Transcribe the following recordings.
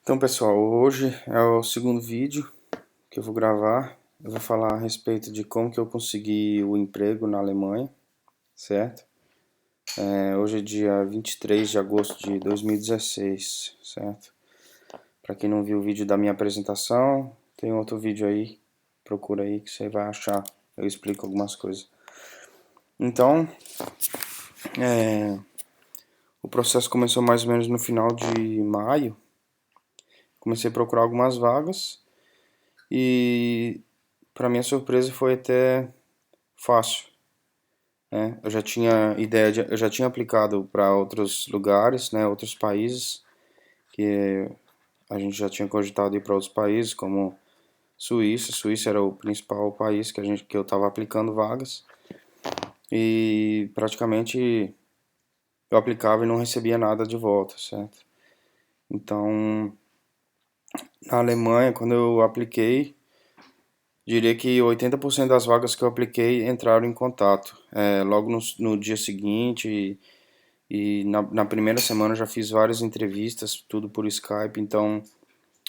Então, pessoal, hoje é o segundo vídeo que eu vou gravar. Eu vou falar a respeito de como que eu consegui o emprego na Alemanha, certo? Hoje é dia 23 de agosto de 2016, certo? Para quem não viu o vídeo da minha apresentação, tem outro vídeo aí, procura aí que você vai achar. Eu explico algumas coisas. Então, o processo começou mais ou menos no final de maio. Comecei a procurar algumas vagas e, para minha surpresa, foi até fácil, né? Eu já tinha eu já tinha aplicado para outros lugares, né, outros países, que a gente já tinha cogitado ir para outros países, como Suíça. Suíça era o principal país que eu estava aplicando vagas e praticamente eu aplicava e não recebia nada de volta, certo? Então, na Alemanha, quando eu apliquei, diria que 80% das vagas que eu apliquei entraram em contato. Logo no dia seguinte. E na primeira semana eu já fiz várias entrevistas, tudo por Skype, então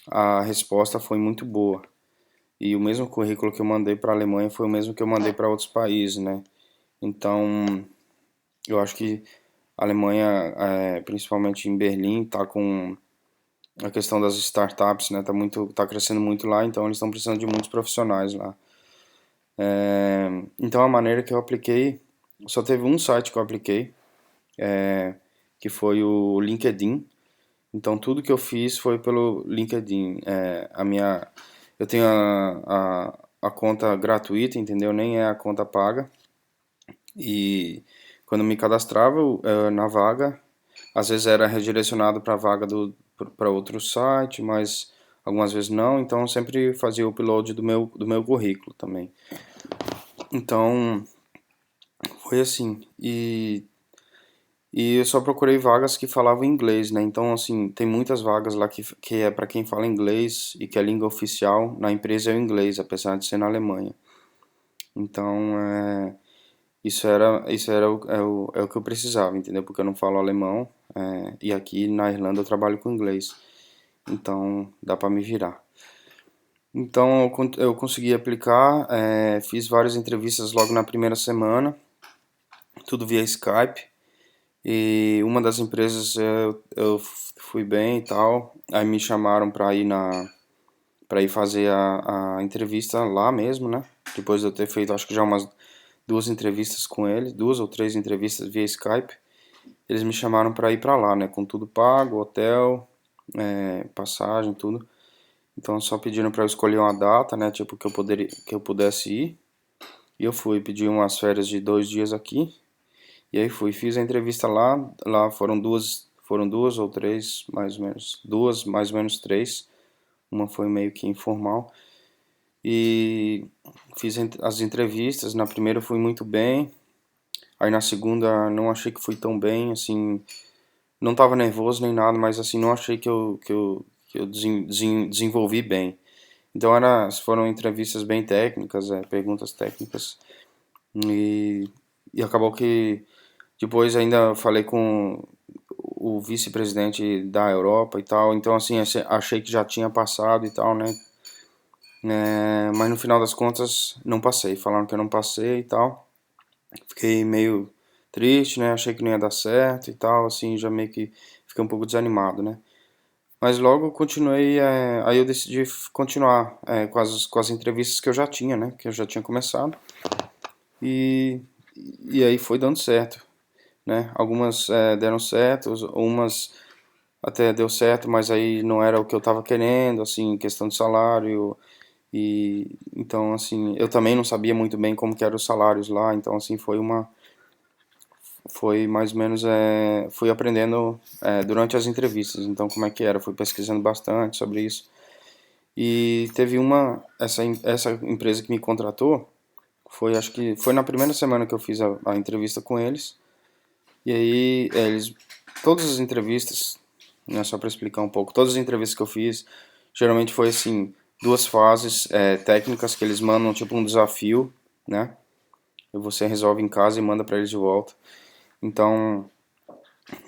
a resposta foi muito boa. E o mesmo currículo que eu mandei para a Alemanha foi o mesmo que eu mandei para outros países, né? Então eu acho que a Alemanha, principalmente em Berlim, tá com a questão das startups, né? Tá crescendo muito lá, então eles estão precisando de muitos profissionais lá. Então a maneira que eu apliquei, só teve um site que eu apliquei, que foi o LinkedIn. Então tudo que eu fiz foi pelo LinkedIn. Eu tenho a conta gratuita, entendeu? Nem é a conta paga. E quando eu me cadastrava na vaga, às vezes era redirecionado para a vaga para outro site, mas algumas vezes não. Então eu sempre fazia o upload do meu currículo também. Então foi assim. E eu só procurei vagas que falavam inglês, né? Então, assim, tem muitas vagas lá que é para quem fala inglês e que a língua oficial na empresa é o inglês, apesar de ser na Alemanha. Então, isso era o que eu precisava, entendeu? Porque eu não falo alemão, e aqui na Irlanda eu trabalho com inglês. Então, dá para me virar. Então, eu consegui aplicar, fiz várias entrevistas logo na primeira semana, tudo via Skype. E uma das empresas eu fui bem e tal. Aí me chamaram para ir fazer a entrevista lá mesmo, né? Depois de eu ter feito acho que já umas duas entrevistas com eles, duas ou três entrevistas via Skype. Eles me chamaram para ir para lá, né? Com tudo pago, hotel, passagem, tudo. Então só pediram para eu escolher uma data, né? Tipo que eu pudesse ir. E eu fui, pedi umas férias de 2 dias aqui. E aí fiz a entrevista lá. Lá foram duas ou três, mais ou menos, duas, mais ou menos três. Uma foi meio que informal. E fiz as entrevistas. Na primeira fui muito bem. Aí na segunda não achei que fui tão bem, assim, não tava nervoso nem nada, mas assim, não achei que eu desenvolvi bem. Então foram entrevistas bem técnicas, perguntas técnicas. E, e acabou que depois ainda falei com o vice-presidente da Europa e tal, então assim, achei que já tinha passado e tal, né? Mas no final das contas não passei, falaram que eu não passei e tal. Fiquei meio triste, né? Achei que não ia dar certo e tal, assim, já meio que fiquei um pouco desanimado, né? Mas logo eu continuei, aí eu decidi continuar com as entrevistas que eu já tinha, né? Que eu já tinha começado. E, e aí foi dando certo, né? Algumas deram certo, umas até deu certo, mas aí não era o que eu tava querendo, assim, questão de salário. E então, assim, eu também não sabia muito bem como que eram os salários lá, então, assim, foi mais ou menos, fui aprendendo durante as entrevistas, então como é que era, fui pesquisando bastante sobre isso. E teve essa empresa que me contratou, acho que foi na primeira semana que eu fiz a entrevista com eles. E aí, todas as entrevistas, né, só para explicar um pouco, todas as entrevistas que eu fiz, geralmente foi assim, duas fases técnicas que eles mandam tipo um desafio, né? E você resolve em casa e manda para eles de volta. Então,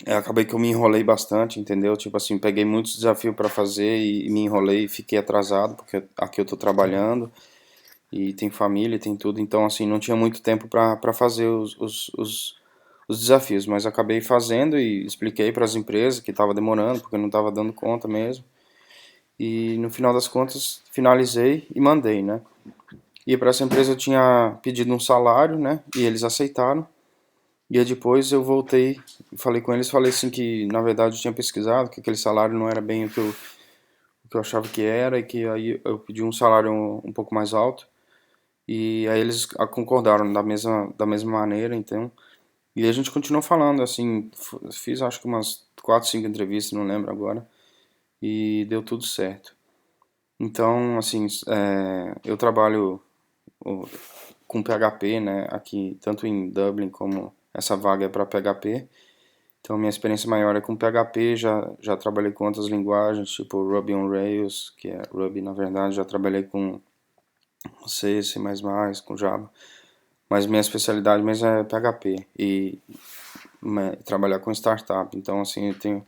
Acabei que eu me enrolei bastante, entendeu? Tipo assim, peguei muitos desafios para fazer e me enrolei e fiquei atrasado, porque aqui eu tô trabalhando e tem família, tem tudo, então assim, não tinha muito tempo para fazer os desafios, mas acabei fazendo e expliquei para as empresas que estava demorando, porque eu não estava dando conta mesmo. E no final das contas, finalizei e mandei, né? E para essa empresa eu tinha pedido um salário, né? E eles aceitaram. E aí depois eu voltei, falei com eles, falei assim que na verdade eu tinha pesquisado, que aquele salário não era bem o que eu achava que era, e que aí eu pedi um salário um pouco mais alto. E aí eles concordaram da mesma maneira, então. E a gente continuou falando, assim, fiz acho que umas 4, 5 entrevistas, não lembro agora, e deu tudo certo. Então, assim, eu trabalho com PHP, né, aqui, tanto em Dublin como essa vaga é para PHP. Então, minha experiência maior é com PHP, já trabalhei com outras linguagens, tipo Ruby on Rails, que é Ruby, na verdade, já trabalhei com C, C++, com Java, mas minha especialidade mesmo é PHP e trabalhar com startup. Então, assim, eu tenho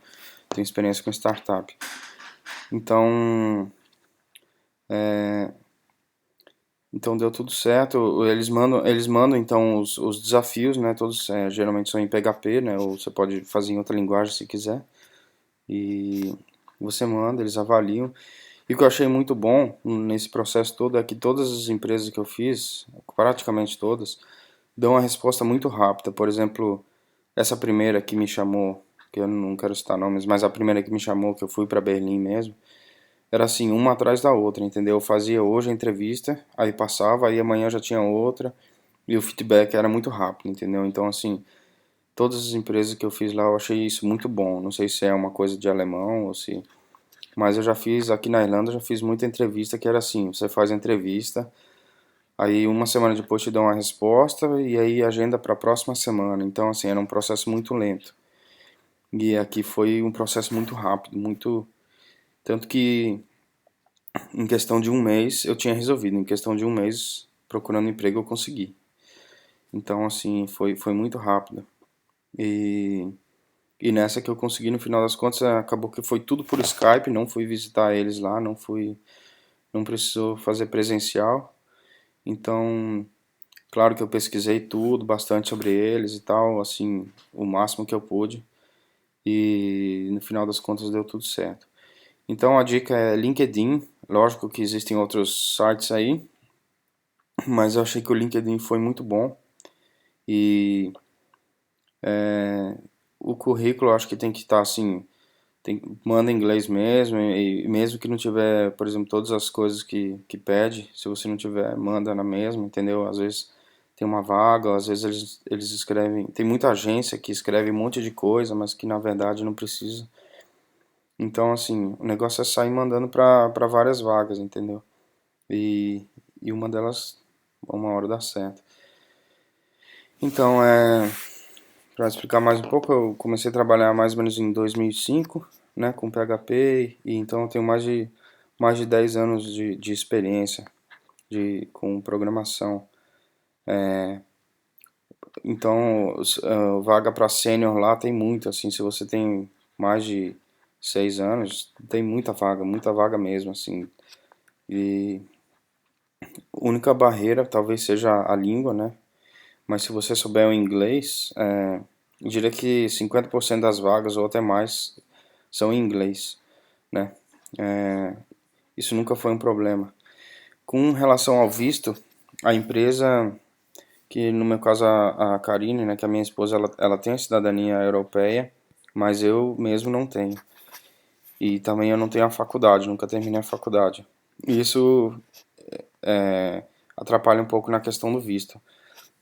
experiência com startup. Então, então deu tudo certo. Eles mandam então os desafios, né? Todos geralmente são em PHP, né? Ou você pode fazer em outra linguagem se quiser. E você manda, eles avaliam. E o que eu achei muito bom nesse processo todo é que todas as empresas que eu fiz, praticamente todas, dão uma resposta muito rápida. Por exemplo, essa primeira que me chamou, que eu não quero citar nomes, mas a primeira que me chamou, que eu fui para Berlim mesmo, era assim, uma atrás da outra, entendeu? Eu fazia hoje a entrevista, aí passava, aí amanhã já tinha outra, e o feedback era muito rápido, entendeu? Então, assim, todas as empresas que eu fiz lá, eu achei isso muito bom. Não sei se é uma coisa de alemão ou se. Mas eu já fiz, aqui na Irlanda, eu já fiz muita entrevista que era assim: você faz a entrevista, aí uma semana depois te dão uma resposta, e aí agenda para a próxima semana. Então, assim, era um processo muito lento. E aqui foi um processo muito rápido, muito. Tanto que em questão de um mês eu tinha resolvido. Em questão de um mês, procurando emprego, eu consegui. Então, assim, foi muito rápido. E, e nessa que eu consegui, no final das contas, acabou que foi tudo por Skype. Não fui visitar eles lá, não precisou fazer presencial. Então, claro que eu pesquisei tudo, bastante sobre eles e tal, assim, o máximo que eu pude. E no final das contas deu tudo certo. Então a dica é LinkedIn. Lógico que existem outros sites aí, mas eu achei que o LinkedIn foi muito bom. E o currículo eu acho que tem que estar assim, manda em inglês mesmo, e mesmo que não tiver, por exemplo, todas as coisas que pede, se você não tiver, manda na mesma, entendeu? Às vezes tem uma vaga, às vezes eles escrevem, tem muita agência que escreve um monte de coisa, mas que na verdade não precisa. Então, assim, o negócio é sair mandando para várias vagas, entendeu? E, e uma delas, uma hora dá certo. Então, para explicar mais um pouco, eu comecei a trabalhar mais ou menos em 2005, né, com PHP, e então eu tenho mais de 10 anos de experiência com programação. Então, vaga para sênior lá tem muito, assim, se você tem mais de 6 anos, tem muita vaga mesmo, assim. E a única barreira talvez seja a língua, né? Mas se você souber o inglês, eu diria que 50% das vagas ou até mais são em inglês, né? É, isso nunca foi um problema. Com relação ao visto, a empresa, que no meu caso a Karine, né, que é a minha esposa, ela tem a cidadania europeia, mas eu mesmo não tenho. E também eu não tenho a faculdade, nunca terminei a faculdade. E isso atrapalha um pouco na questão do visto.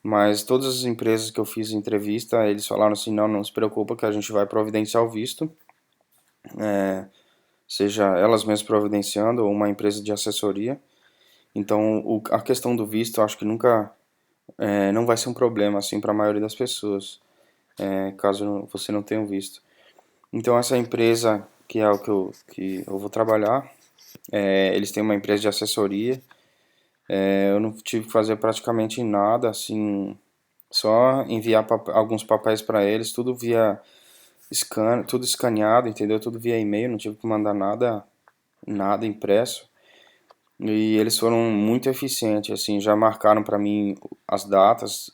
Mas todas as empresas que eu fiz entrevista, eles falaram assim, não, não se preocupa que a gente vai providenciar o visto, seja elas mesmas providenciando ou uma empresa de assessoria. Então, a questão do visto, eu acho que nunca, não vai ser um problema assim para a maioria das pessoas, caso você não tenha um visto. Então, essa empresa que é o que eu vou trabalhar, eles têm uma empresa de assessoria. Eu não tive que fazer praticamente nada, assim, só enviar alguns papéis para eles, tudo via tudo escaneado, entendeu? Tudo via e-mail, não tive que mandar nada impresso. E eles foram muito eficientes, assim, já marcaram para mim as datas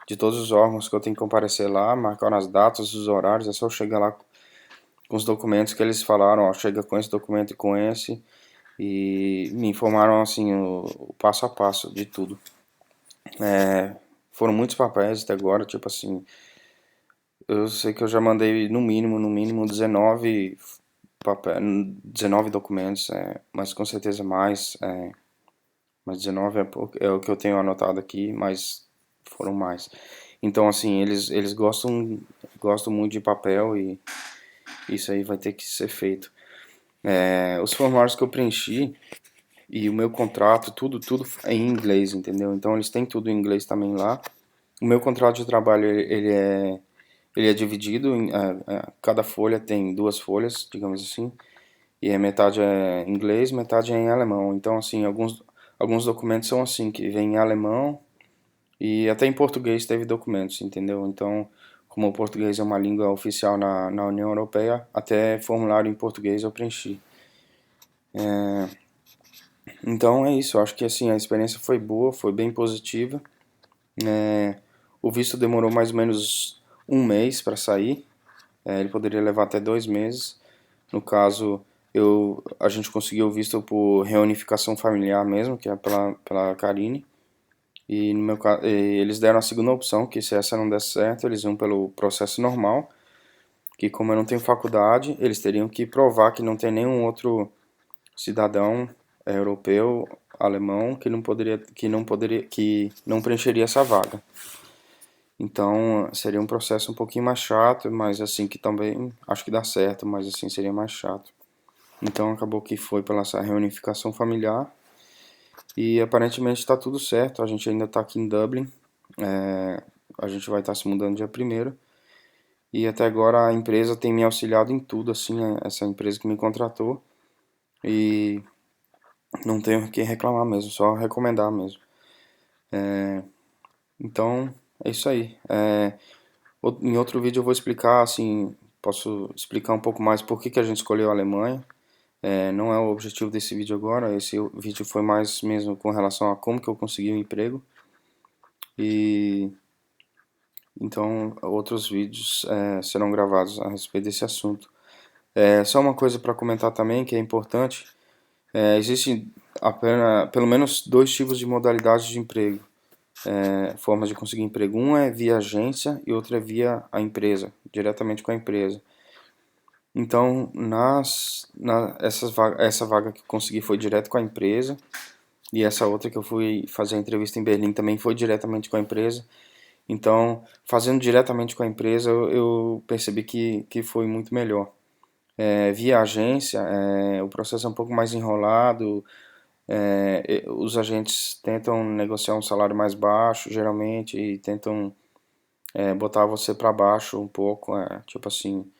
de todos os órgãos que eu tenho que comparecer lá, marcaram as datas, os horários, é só eu chegar lá com os documentos que eles falaram, ó, chega com esse documento e com esse, e me informaram, assim, o passo a passo de tudo. Foram muitos papéis até agora, tipo assim, eu sei que eu já mandei no mínimo 19 19 documentos, mas com certeza mais, mas 19 é o que eu tenho anotado aqui, mas foram mais. Então, assim, eles gostam muito de papel e isso aí vai ter que ser feito. Os formulários que eu preenchi e o meu contrato, tudo é em inglês, entendeu? Então, eles têm tudo em inglês também lá. O meu contrato de trabalho, ele é dividido, cada folha tem duas folhas, digamos assim, e a metade é em inglês, metade é em alemão. Então, assim, alguns documentos são assim, que vem em alemão e até em português teve documentos, entendeu? Então, como o português é uma língua oficial na União Europeia, até formulário em português eu preenchi. Então é isso, eu acho que assim, a experiência foi boa, foi bem positiva. O visto demorou mais ou menos um mês para sair, ele poderia levar até 2 meses. No caso, a gente conseguiu o visto por reunificação familiar mesmo, que é pela Karine. E no meu caso, eles deram a segunda opção, que se essa não der certo, eles iam pelo processo normal, que como eu não tenho faculdade, eles teriam que provar que não tem nenhum outro cidadão europeu, alemão, que não preencheria essa vaga. Então, seria um processo um pouquinho mais chato, mas assim, que também acho que dá certo, mas assim, seria mais chato. Então, acabou que foi pela essa reunificação familiar e aparentemente está tudo certo. A gente ainda está aqui em Dublin, a gente vai estar se mudando dia 1º. E até agora a empresa tem me auxiliado em tudo, assim, essa empresa que me contratou. E não tenho o que reclamar mesmo, só recomendar mesmo. Então, é isso aí. Em outro vídeo eu vou explicar, assim, posso explicar um pouco mais por que a gente escolheu a Alemanha. Não é o objetivo desse vídeo agora, esse vídeo foi mais mesmo com relação a como que eu consegui o emprego. E então outros vídeos serão gravados a respeito desse assunto. Só uma coisa para comentar também que é importante. Existem pelo menos dois tipos de modalidades de emprego, formas de conseguir emprego. Um é via agência e outro é via a empresa, diretamente com a empresa. Então, essa vaga que eu consegui foi direto com a empresa, e essa outra que eu fui fazer a entrevista em Berlim também foi diretamente com a empresa. Então, fazendo diretamente com a empresa, eu percebi que foi muito melhor. Via agência, o processo é um pouco mais enrolado, os agentes tentam negociar um salário mais baixo, geralmente, e tentam botar você para baixo um pouco, tipo assim,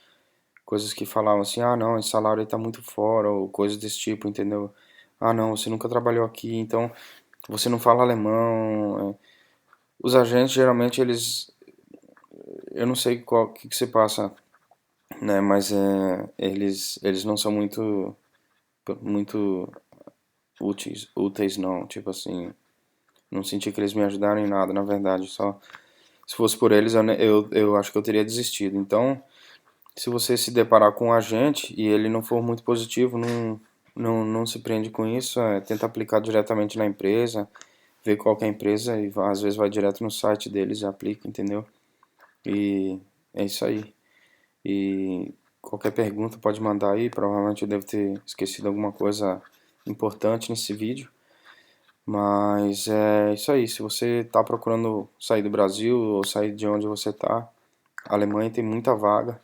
coisas que falavam assim, ah não, esse salário aí tá muito fora, ou coisas desse tipo, entendeu? Ah não, você nunca trabalhou aqui, então você não fala alemão. Os agentes, geralmente, eu não sei qual que se passa, né, mas eles não são muito úteis não, tipo assim, não senti que eles me ajudaram em nada, na verdade, só se fosse por eles eu acho que eu teria desistido. Então, se você se deparar com um agente e ele não for muito positivo, não se prende com isso, tenta aplicar diretamente na empresa, ver qual que é a empresa e às vezes vai direto no site deles e aplica, entendeu? E é isso aí. E qualquer pergunta pode mandar aí, provavelmente eu devo ter esquecido alguma coisa importante nesse vídeo. Mas é isso aí, se você está procurando sair do Brasil ou sair de onde você está, a Alemanha tem muita vaga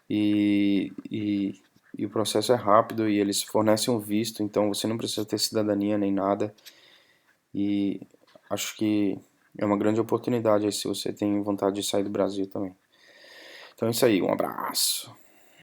e o processo é rápido e eles fornecem um visto, então você não precisa ter cidadania nem nada. E acho que é uma grande oportunidade aí se você tem vontade de sair do Brasil também. Então é isso aí, um abraço.